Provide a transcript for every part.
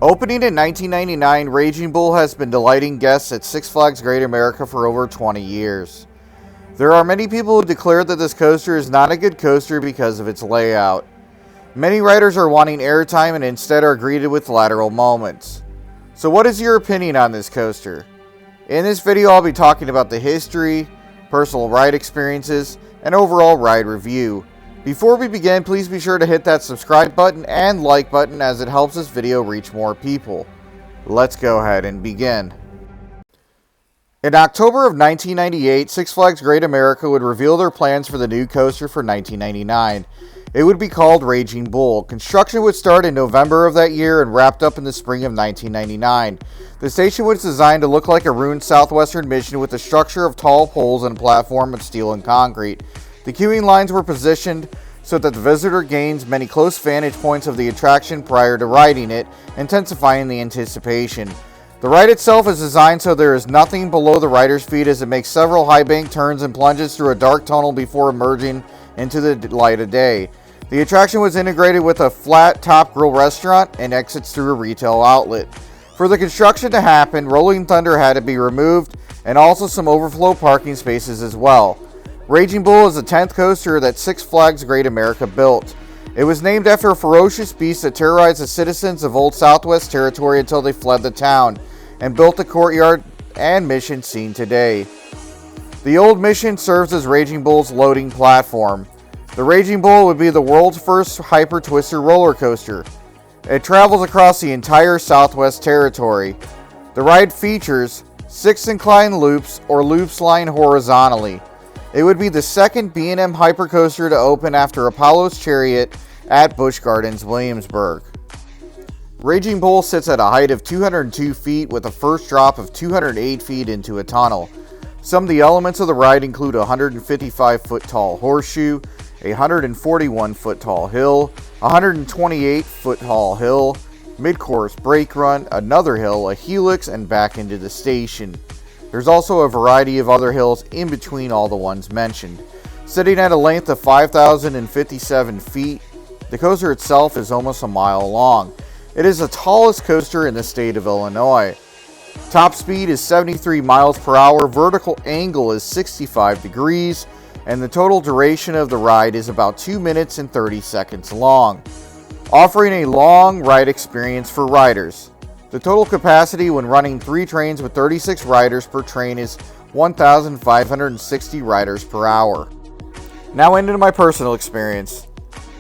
Opening in 1999, Raging Bull has been delighting guests at Six Flags Great America for over 20 years. There are many people who declare that this coaster is not a good coaster because of its layout. Many riders are wanting airtime and instead are greeted with lateral moments. So what is your opinion on this coaster? In this video, I'll be talking about the history, personal ride experiences, and overall ride review. Before we begin, please be sure to hit that subscribe button and like button as it helps this video reach more people. Let's go ahead and begin. In October of 1998, Six Flags Great America would reveal their plans for the new coaster for 1999. It would be called Raging Bull. Construction would start in November of that year and wrapped up in the spring of 1999. The station was designed to look like a ruined southwestern mission with a structure of tall poles and a platform of steel and concrete. The queuing lines were positioned so that the visitor gains many close vantage points of the attraction prior to riding it, intensifying the anticipation. The ride itself is designed so there is nothing below the rider's feet as it makes several high bank turns and plunges through a dark tunnel before emerging into the light of day. The attraction was integrated with a flat top grill restaurant and exits through a retail outlet. For the construction to happen, Rolling Thunder had to be removed and also some overflow parking spaces as well. Raging Bull is the 10th coaster that Six Flags Great America built. It was named after a ferocious beast that terrorized the citizens of Old Southwest Territory until they fled the town and built the courtyard and mission seen today. The old mission serves as Raging Bull's loading platform. The Raging Bull would be the world's first Hyper Twister roller coaster. It travels across the entire Southwest Territory. The ride features 6 inclined loops or loops lying horizontally. It would be the second B&M hypercoaster to open after Apollo's Chariot at Busch Gardens, Williamsburg. Raging Bull sits at a height of 202 feet with a first drop of 208 feet into a tunnel. Some of the elements of the ride include a 155-foot tall horseshoe, a 141-foot tall hill, a 128-foot tall hill, mid-course brake run, another hill, a helix, and back into the station. There's also a variety of other hills in between all the ones mentioned. Sitting at a length of 5,057 feet, the coaster itself is almost a mile long. It is the tallest coaster in the state of Illinois. Top speed is 73 miles per hour, vertical angle is 65 degrees, and the total duration of the ride is about 2 minutes and 30 seconds long, offering a long ride experience for riders. The total capacity when running 3 trains with 36 riders per train is 1,560 riders per hour. Now into my personal experience.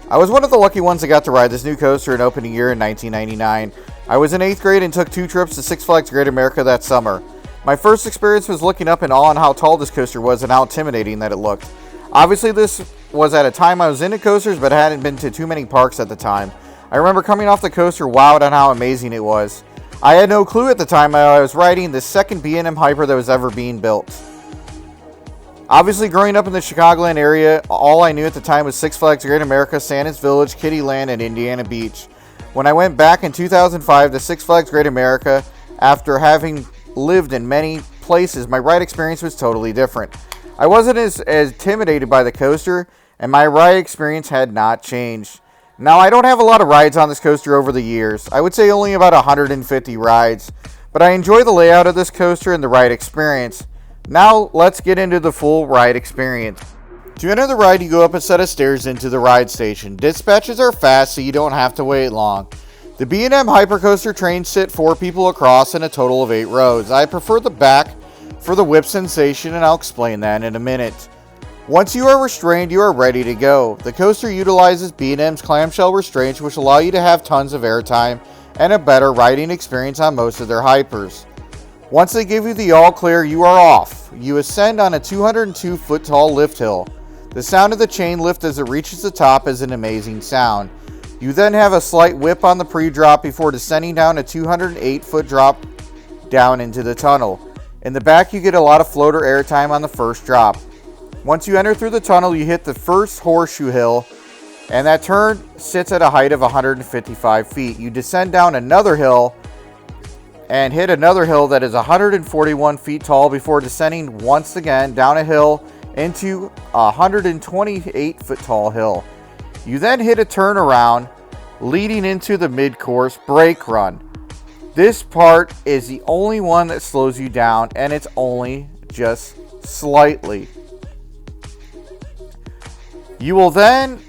I was one of the lucky ones that got to ride this new coaster in opening year in 1999. I was in 8th grade and took 2 trips to Six Flags Great America that summer. My first experience was looking up in awe on how tall this coaster was and how intimidating that it looked. Obviously this was at a time I was into coasters but hadn't been to too many parks at the time. I remember coming off the coaster wowed on how amazing it was. I had no clue at the time I was riding the second B&M Hyper that was ever being built. Obviously, growing up in the Chicagoland area, all I knew at the time was Six Flags Great America, Santa's Village, Kittyland, and Indiana Beach. When I went back in 2005 to Six Flags Great America, after having lived in many places, my ride experience was totally different. I wasn't as intimidated by the coaster, and my ride experience had not changed. Now, I don't have a lot of rides on this coaster over the years. I would say only about 150 rides. But I enjoy the layout of this coaster and the ride experience. Now, let's get into the full ride experience. To enter the ride, you go up a set of stairs into the ride station. Dispatches are fast, so you don't have to wait long. The B&M Hypercoaster trains sit 4 people across in a total of 8 rows. I prefer the back for the whip sensation, and I'll explain that in a minute. Once you are restrained, you are ready to go. The coaster utilizes B&M's clamshell restraints, which allow you to have tons of airtime and a better riding experience on most of their hypers. Once they give you the all clear, you are off. You ascend on a 202-foot tall lift hill. The sound of the chain lift as it reaches the top is an amazing sound. You then have a slight whip on the pre-drop before descending down a 208-foot drop down into the tunnel. In the back, you get a lot of floater airtime on the first drop. Once you enter through the tunnel, you hit the first horseshoe hill, and that turn sits at a height of 155 feet. You descend down another hill and hit another hill that is 141 feet tall before descending once again down a hill into a 128-foot tall hill. You then hit a turnaround leading into the mid-course brake run. This part is the only one that slows you down, and it's only just slightly. You will then,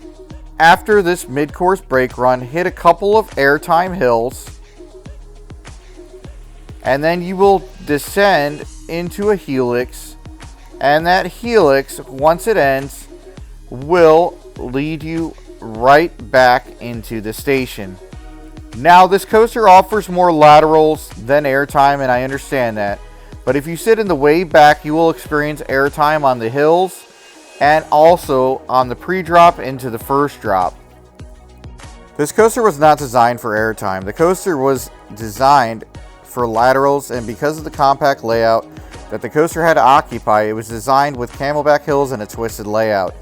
after this mid-course brake run, hit a couple of airtime hills, and then you will descend into a helix, and that helix, once it ends, will lead you right back into the station. Now, this coaster offers more laterals than airtime, and I understand that. But if you sit in the way back, you will experience airtime on the hills and also on the pre-drop into the first drop. This coaster was not designed for airtime. The coaster was designed for laterals, and because of the compact layout that the coaster had to occupy, it was designed with camelback hills and a twisted layout.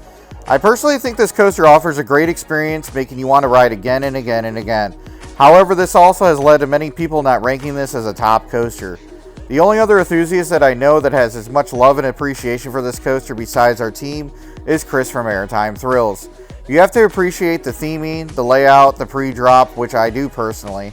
I personally think this coaster offers a great experience, making you want to ride again and again and again. However, this also has led to many people not ranking this as a top coaster. The only other enthusiast that I know that has as much love and appreciation for this coaster besides our team is Chris from Airtime Thrills. You have to appreciate the theming, the layout, the pre-drop, which I do personally.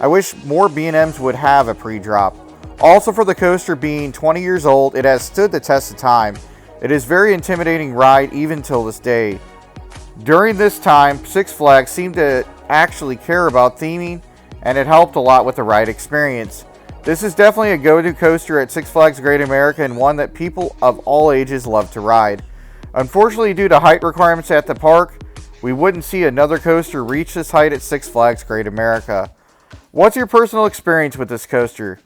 I wish more B&Ms would have a pre-drop. Also, for the coaster being 20 years old, it has stood the test of time. It is a very intimidating ride even till this day. During this time, Six Flags seemed to actually care about theming, and it helped a lot with the ride experience. This is definitely a go-to coaster at Six Flags Great America, and one that people of all ages love to ride. Unfortunately, due to height requirements at the park, we wouldn't see another coaster reach this height at Six Flags Great America. What's your personal experience with this coaster?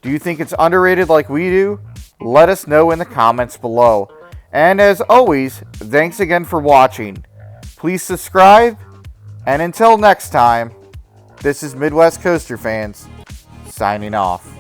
Do you think it's underrated like we do? Let us know in the comments below. And as always, thanks again for watching. Please subscribe, and until next time, this is Midwest Coaster Fans, signing off.